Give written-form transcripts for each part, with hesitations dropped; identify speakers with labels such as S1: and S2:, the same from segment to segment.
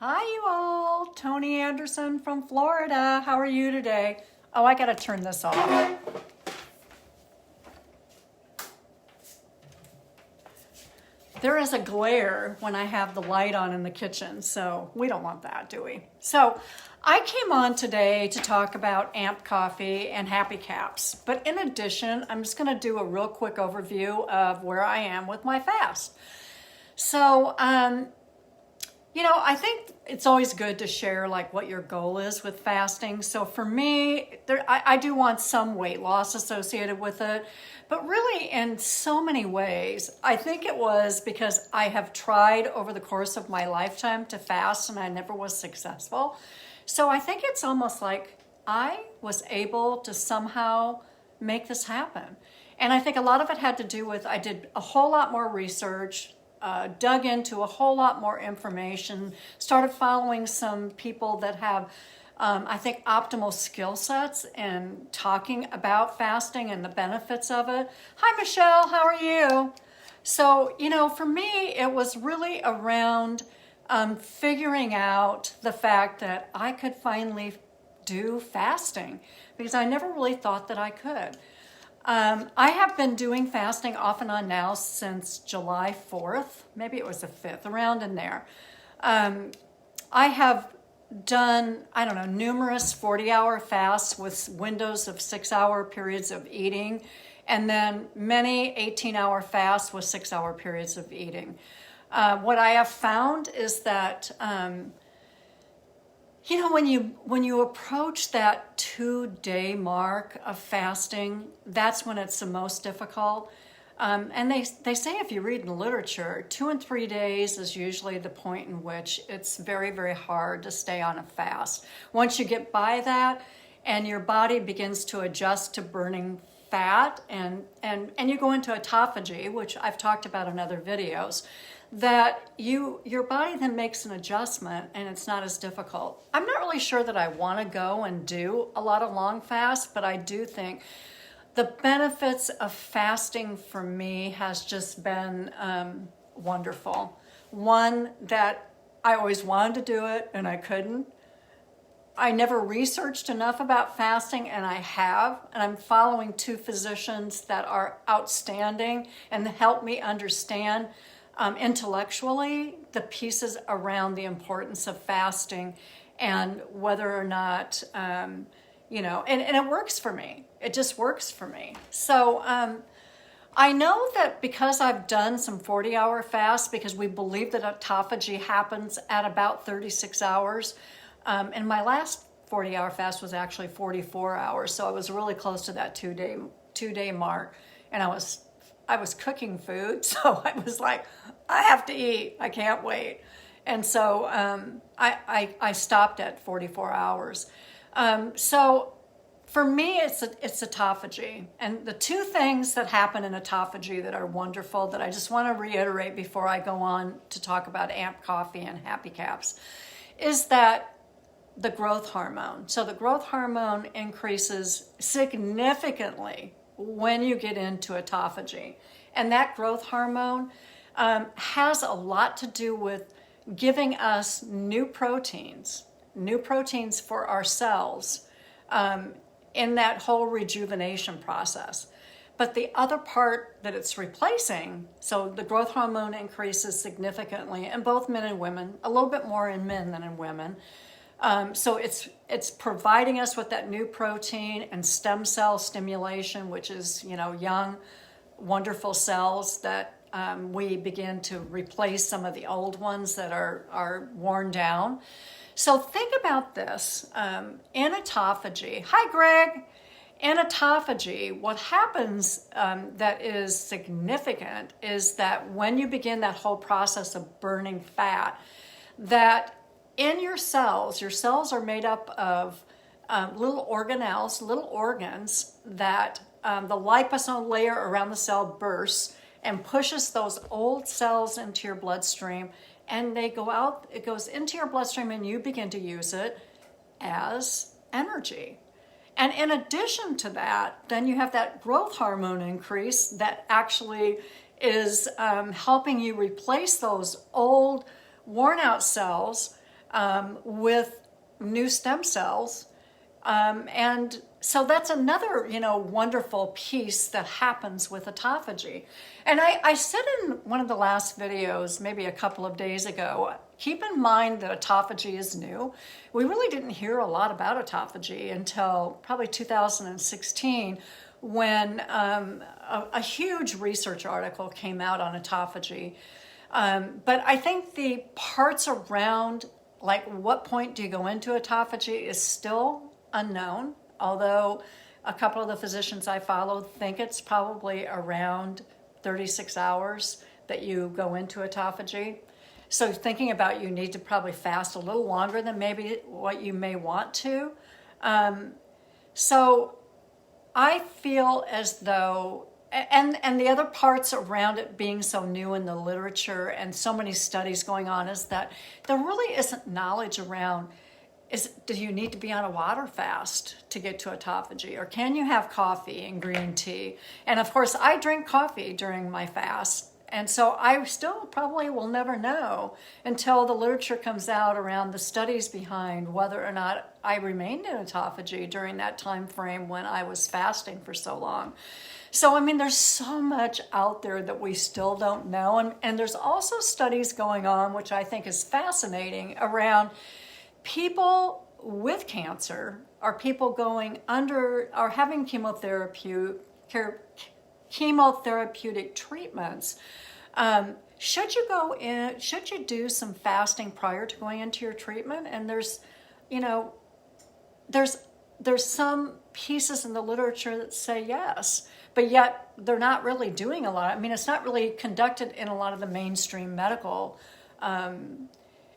S1: Hi, you all. Tony Anderson from Florida. How are you today? Oh, I got to turn this off. There is a glare when I have the light on in the kitchen, so we don't want that, do we? So I came on today to talk about Amp Coffee and Hapicaps. But in addition, I'm just going to do a real quick overview of where I am with my fast. So, I think it's always good to share like what your goal is with fasting. So for me, I do want some weight loss associated with it, but really in so many ways, I think it was because I have tried over the course of my lifetime to fast and I never was successful. So I think it's almost like I was able to somehow make this happen. And I think a lot of it had to do with I did a whole lot more research, dug into a whole lot more information, started following some people that have, I think, optimal skill sets and talking about fasting and the benefits of it. Hi, Michelle, how are you? So, for me, it was really around figuring out the fact that I could finally do fasting because I never really thought that I could. I have been doing fasting off and on now since July 4th. Maybe it was the 5th, around in there. I have done, numerous 40-hour fasts with windows of 6-hour periods of eating, and then many 18-hour fasts with 6-hour periods of eating. What I have found is that when you approach that 2-day mark of fasting, that's when it's the most difficult. And they say if you read in the literature, 2 and 3 days is usually the point in which it's very, very hard to stay on a fast. Once you get by that and your body begins to adjust to burning fat and you go into autophagy, which I've talked about in other videos, that your body then makes an adjustment and it's not as difficult. I'm not really sure that I want to go and do a lot of long fasts, but I do think the benefits of fasting for me has just been wonderful. One, that I always wanted to do it and I couldn't. I never researched enough about fasting, and I have, and I'm following 2 physicians that are outstanding and help me understand intellectually the pieces around the importance of fasting and whether or not, and it works for me. It just works for me. So I know that because I've done some 40-hour fasts, because we believe that autophagy happens at about 36 hours, and my last 40-hour fast was actually 44 hours, so I was really close to that two-day mark, and I was cooking food, so I was like, I have to eat. I can't wait. And so I stopped at 44 hours. So for me, it's autophagy. And the 2 things that happen in autophagy that are wonderful that I just want to reiterate before I go on to talk about Amp Coffee and Hapicaps is that the growth hormone. So the growth hormone increases significantly when you get into autophagy. And that growth hormone has a lot to do with giving us new proteins for our cells in that whole rejuvenation process. But the other part that it's replacing, so the growth hormone increases significantly in both men and women, a little bit more in men than in women. So it's providing us with that new protein and stem cell stimulation, which is, young, wonderful cells that we begin to replace some of the old ones that are worn down. So think about this. In autophagy, hi Greg, in autophagy, what happens that is significant is that when you begin that whole process of burning fat, that in your cells are made up of little organelles, little organs that the liposome layer around the cell bursts and pushes those old cells into your bloodstream, and they go out, it goes into your bloodstream and you begin to use it as energy. And in addition to that, then you have that growth hormone increase that actually is helping you replace those old worn out cells with new stem cells. And so that's another, wonderful piece that happens with autophagy. And I said in one of the last videos, maybe a couple of days ago, keep in mind that autophagy is new. We really didn't hear a lot about autophagy until probably 2016, when a huge research article came out on autophagy. But I think the parts around, like what point do you go into autophagy, is still unknown, although a couple of the physicians I follow think it's probably around 36 hours that you go into autophagy. So thinking about, you need to probably fast a little longer than maybe what you may want to. So I feel as though, and the other parts around it being so new in the literature and so many studies going on, is that there really isn't knowledge around, do you need to be on a water fast to get to autophagy? Or can you have coffee and green tea? And of course, I drink coffee during my fast. And so I still probably will never know until the literature comes out around the studies behind whether or not I remained in autophagy during that time frame when I was fasting for so long. So, I mean, there's so much out there that we still don't know. And there's also studies going on, which I think is fascinating, around people with cancer, are people going under, are having chemotherapeutic treatments. Should you go in, should you do some fasting prior to going into your treatment? And there's some pieces in the literature that say yes, but yet they're not really doing a lot. I mean, it's not really conducted in a lot of the mainstream medical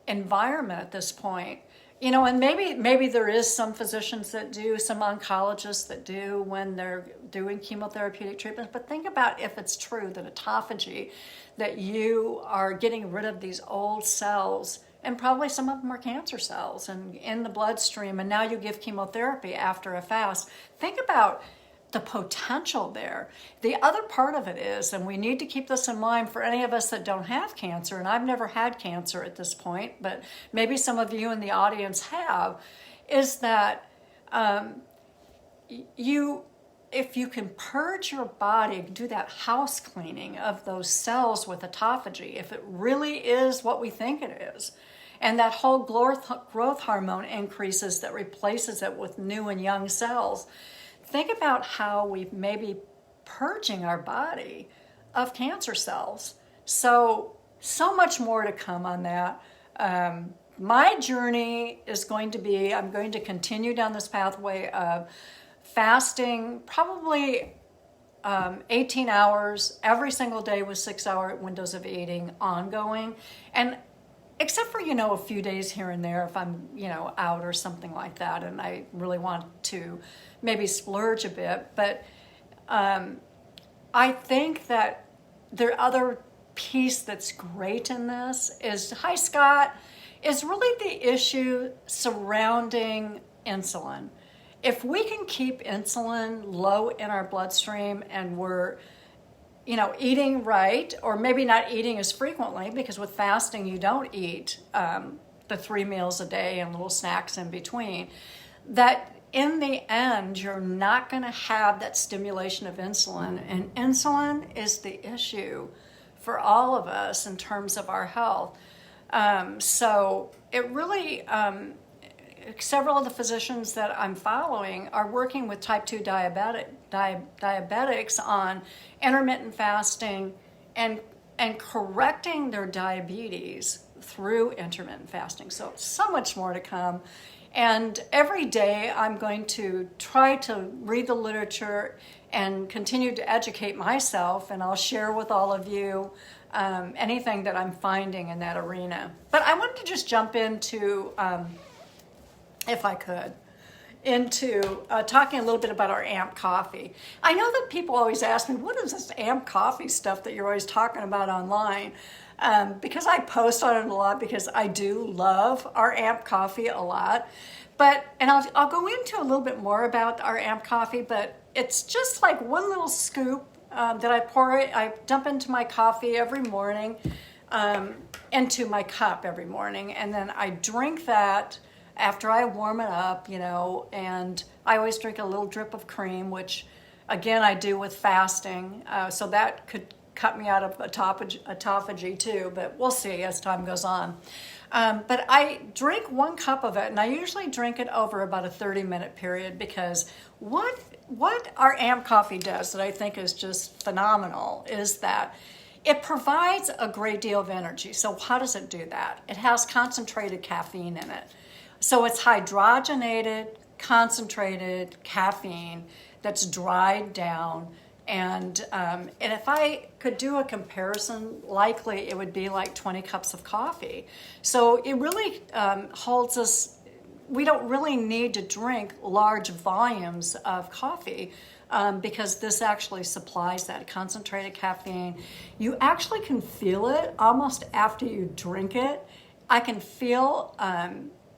S1: environment at this point. And maybe there is some physicians that do, some oncologists that do when they're doing chemotherapeutic treatments. But think about if it's true that autophagy, that you are getting rid of these old cells, and probably some of them are cancer cells, and in the bloodstream, and now you give chemotherapy after a fast. Think about the potential there. The other part of it is, and we need to keep this in mind for any of us that don't have cancer, and I've never had cancer at this point, but maybe some of you in the audience have, is that if you can purge your body, do that house cleaning of those cells with autophagy, if it really is what we think it is, and that whole growth hormone increases that replaces it with new and young cells, think about how we may be purging our body of cancer cells. So much more to come on that. My journey is going to be, I'm going to continue down this pathway of fasting, probably 18 hours every single day with 6-hour windows of eating ongoing. And except for, a few days here and there if I'm, out or something like that, and I really want to maybe splurge a bit. But I think that the other piece that's great in this is, hi Scott, is really the issue surrounding insulin. If we can keep insulin low in our bloodstream and we're eating right, or maybe not eating as frequently, because with fasting you don't eat the 3 meals a day and little snacks in between, that in the end you're not going to have that stimulation of insulin. And insulin is the issue for all of us in terms of our health. So it really, several of the physicians that I'm following are working with type 2 diabetics on intermittent fasting and correcting their diabetes through intermittent fasting. So much more to come. And every day I'm going to try to read the literature and continue to educate myself, and I'll share with all of you anything that I'm finding in that arena. But I wanted to just jump into, if I could, into talking a little bit about our AMP coffee. I know that people always ask me, what is this AMP coffee stuff that you're always talking about online? Because I post on it a lot, because I do love our AMP coffee a lot. And I'll go into a little bit more about our AMP coffee, but it's just like one little scoop that I dump into my coffee every morning. into my cup every morning, and then I drink that after I warm it up, and I always drink a little drip of cream, which again I do with fasting, so that could cut me out of autophagy too, but we'll see as time goes on. But I drink 1 cup of it, and I usually drink it over about a 30-minute period, because what our AMP coffee does that I think is just phenomenal is that it provides a great deal of energy. So how does it do that? It has concentrated caffeine in it. So it's hydrogenated, concentrated caffeine that's dried down. And if I could do a comparison, likely it would be like 20 cups of coffee. So it really holds us, we don't really need to drink large volumes of coffee because this actually supplies that concentrated caffeine. You actually can feel it almost after you drink it. I can feel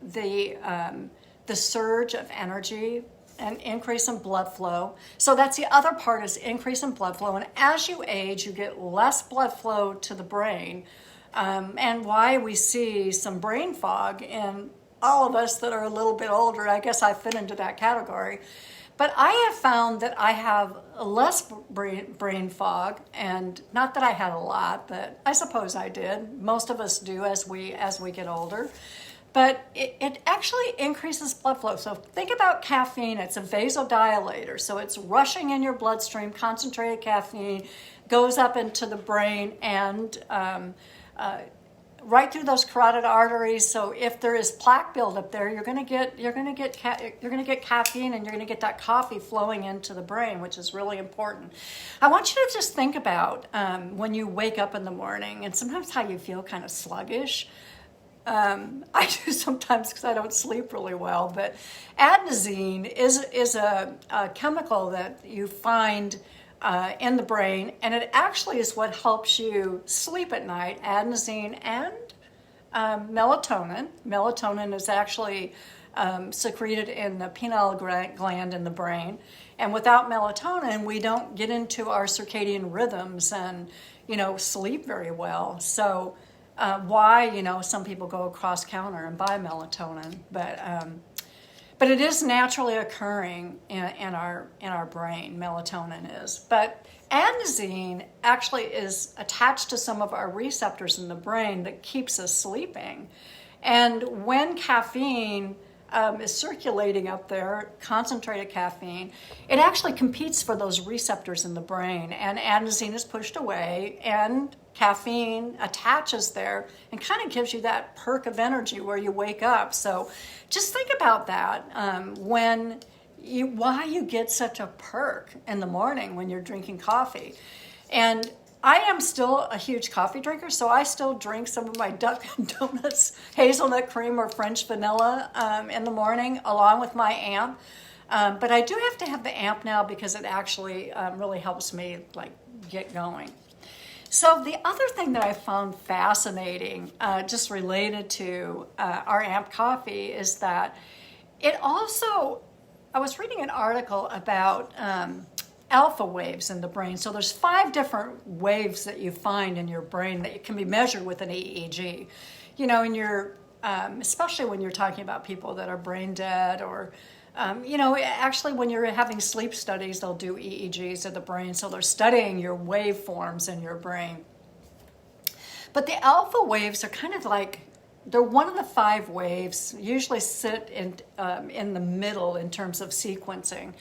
S1: the surge of energy and increase in blood flow. So that's the other part, is increase in blood flow. And as you age, you get less blood flow to the brain. And why we see some brain fog in all of us that are a little bit older. I guess I fit into that category. But I have found that I have less brain fog, and not that I had a lot, but I suppose I did. Most of us do as we get older. But it actually increases blood flow. So think about caffeine. It's a vasodilator. So it's rushing in your bloodstream. Concentrated caffeine goes up into the brain and right through those carotid arteries. So if there is plaque buildup there, you're going to get caffeine, and you're going to get that coffee flowing into the brain, which is really important. I want you to just think about when you wake up in the morning, and sometimes how you feel kind of sluggish. I do sometimes because I don't sleep really well, but adenosine is a chemical that you find in the brain, and it actually is what helps you sleep at night. Adenosine and melatonin. Melatonin is actually secreted in the pineal gland in the brain, and without melatonin, we don't get into our circadian rhythms and sleep very well. So why some people go across counter and buy melatonin, but it is naturally occurring in our brain. Melatonin is, but adenosine actually is attached to some of our receptors in the brain that keeps us sleeping. And when caffeine is circulating up there, concentrated caffeine, it actually competes for those receptors in the brain, and adenosine is pushed away, and caffeine attaches there and kind of gives you that perk of energy where you wake up. So just think about that why you get such a perk in the morning when you're drinking coffee. And I am still a huge coffee drinker, so I still drink some of my Dunkin' Donuts hazelnut cream or French vanilla in the morning along with my AMP. But I do have to have the AMP now because it actually really helps me get going. So the other thing that I found fascinating, just related to our AMP coffee, is that it also, I was reading an article about alpha waves in the brain. So there's 5 different waves that you find in your brain that can be measured with an EEG. In your, especially when you're talking about people that are brain dead, or actually when you're having sleep studies, they'll do EEGs of the brain. So they're studying your waveforms in your brain. But the alpha waves are kind of they're one of the 5 waves, usually sit in the middle in terms of sequencing.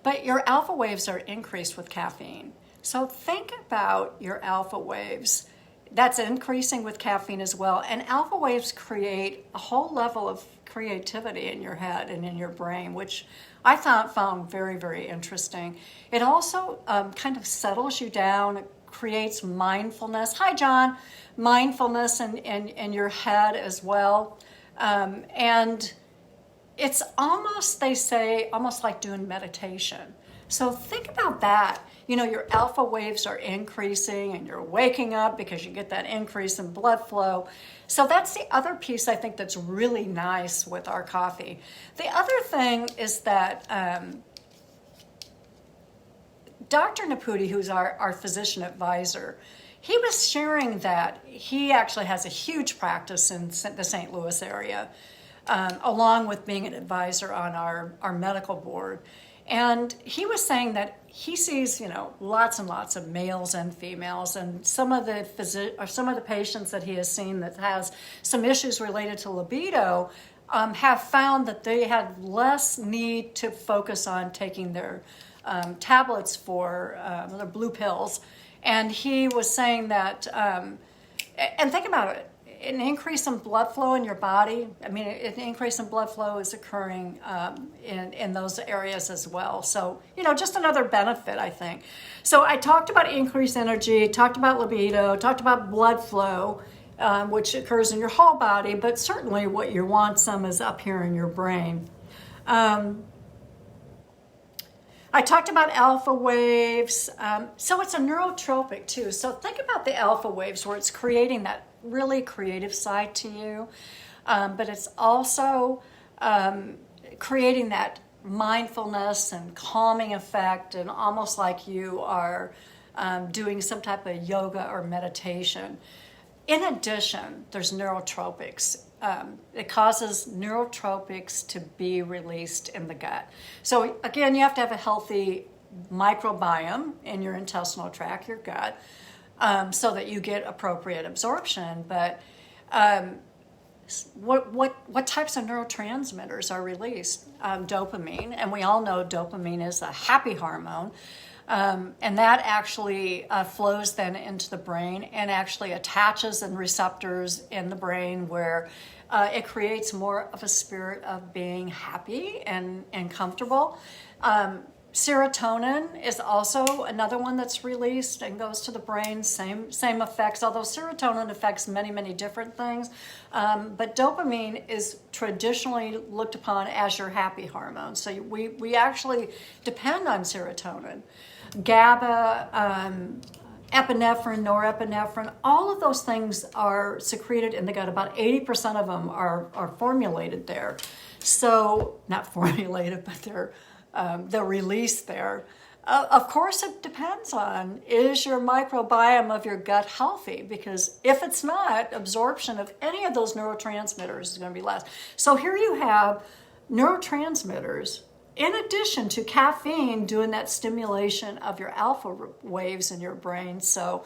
S1: But your alpha waves are increased with caffeine. So think about your alpha waves. That's increasing with caffeine as well. And alpha waves create a whole level of creativity in your head and in your brain, which I found very, very interesting. It also kind of settles you down. It creates mindfulness. Hi, John. Mindfulness in your head as well. And it's almost, they say, almost like doing meditation. So think about that. Your alpha waves are increasing and you're waking up because you get that increase in blood flow. So that's the other piece I think that's really nice with our coffee. The other thing is that Dr. Naputi, who's our physician advisor, he was sharing that he actually has a huge practice in the St. Louis area, along with being an advisor on our medical board. And he was saying that he sees, lots and lots of males and females, and some of the patients that he has seen that has some issues related to libido have found that they had less need to focus on taking their tablets for their blue pills. And he was saying that, and think about it, an increase in blood flow in your body. I mean, an increase in blood flow is occurring in those areas as well. So, just another benefit, I think. So I talked about increased energy, talked about libido, talked about blood flow, which occurs in your whole body, but certainly what you want some is up here in your brain. I talked about alpha waves. So it's a neurotropic too. So think about the alpha waves where it's creating that really creative side to you, but it's also creating that mindfulness and calming effect, and almost like you are doing some type of yoga or meditation. In addition, there's neurotropics. It causes neurotropics to be released in the gut. So again, you have to have a healthy microbiome in your intestinal tract, your gut, so that you get appropriate absorption. But what types of neurotransmitters are released? Dopamine, and we all know dopamine is a happy hormone. And that actually flows then into the brain and actually attaches in receptors in the brain where it creates more of a spirit of being happy and comfortable. Serotonin is also another one that's released and goes to the brain, same effects, although serotonin affects many, many different things. But dopamine is traditionally looked upon as your happy hormone. So we actually depend on serotonin. GABA, epinephrine, norepinephrine, all of those things are secreted in the gut. About 80% of them are formulated there. So, not formulated, but they're released there. Of course, it depends on, is your microbiome of your gut healthy? Because if it's not, absorption of any of those neurotransmitters is going to be less. So here you have neurotransmitters in addition to caffeine doing that stimulation of your alpha waves in your brain. So,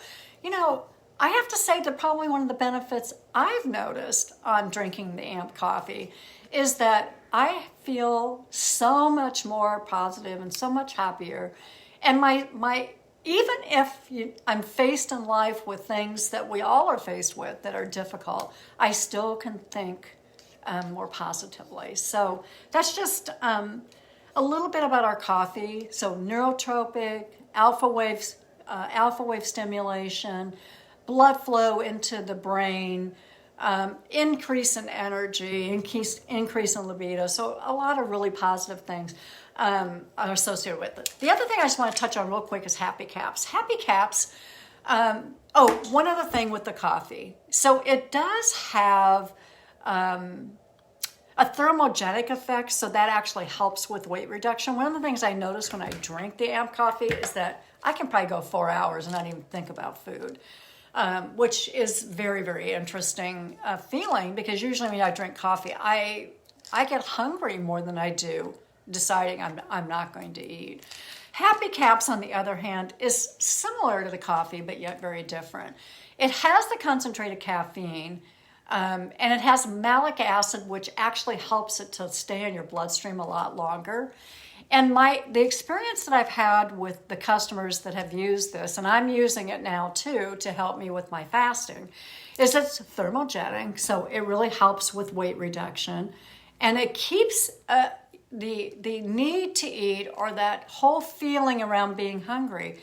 S1: I have to say that probably one of the benefits I've noticed on drinking the AMP coffee is that I feel so much more positive and so much happier. And my even if I'm faced in life with things that we all are faced with that are difficult, I still can think more positively. So that's just a little bit about our coffee. So neurotropic, alpha wave stimulation, blood flow into the brain, increase in energy, increase in libido. So a lot of really positive things are associated with it. The other thing I just want to touch on real quick is Hapicaps. Hapicaps, one other thing with the coffee. So it does have a thermogenic effect, so that actually helps with weight reduction. One of the things I notice when I drink the AMP coffee is that I can probably go 4 hours and not even think about food. Which is very, very interesting feeling, because usually when I drink coffee, I get hungry more than I do deciding I'm not going to eat. Hapicaps, on the other hand, is similar to the coffee, but yet very different. It has the concentrated caffeine, and it has malic acid, which actually helps it to stay in your bloodstream a lot longer. And the experience that I've had with the customers that have used this, and I'm using it now too to help me with my fasting, is it's thermogenic, so it really helps with weight reduction, and it keeps the need to eat, or that whole feeling around being hungry,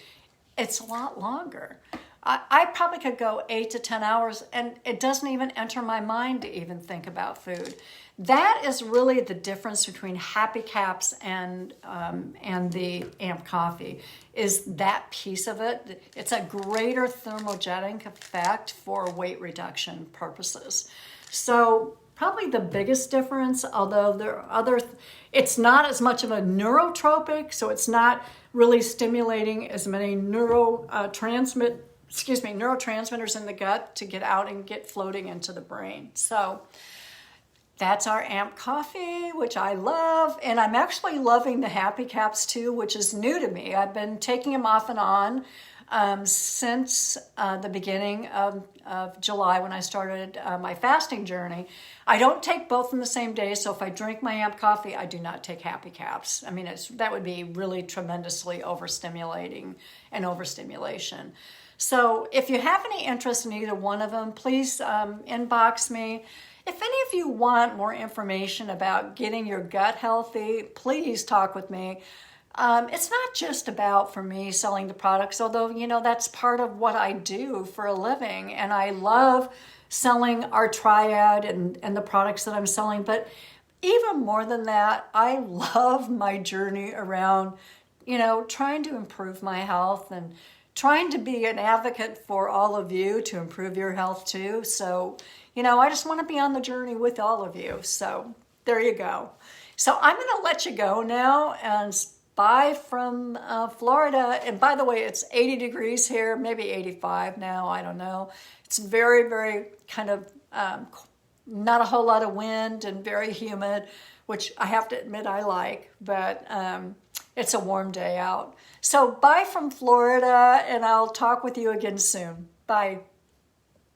S1: it's a lot longer. I probably could go 8 to 10 hours and it doesn't even enter my mind to even think about food. That is really the difference between Hapicaps and the AMP coffee, is that piece of it. It's a greater thermogenic effect for weight reduction purposes. So probably the biggest difference, although there are other, it's not as much of a neurotropic, so it's not really stimulating as many neurotransmitters neurotransmitters in the gut to get out and get floating into the brain. So that's our AMP coffee, which I love. And I'm actually loving the Hapicaps too, which is new to me. I've been taking them off and on since the beginning of July when I started my fasting journey. I don't take both in the same day, so if I drink my AMP coffee, I do not take Hapicaps. I mean, that would be really tremendously overstimulating and overstimulation. So if you have any interest in either one of them, please inbox me. If any of you want more information about getting your gut healthy, please talk with me. It's not just about, for me, selling the products, although, that's part of what I do for a living. And I love selling our triad and the products that I'm selling. But even more than that, I love my journey around, trying to improve my health and trying to be an advocate for all of you to improve your health too. So, I just want to be on the journey with all of you. So there you go. So I'm going to let you go now and bye from Florida. And by the way, it's 80 degrees here, maybe 85 now. I don't know. It's very, very kind of not a whole lot of wind and very humid, which I have to admit I like, but it's a warm day out. So bye from Florida, and I'll talk with you again soon. Bye.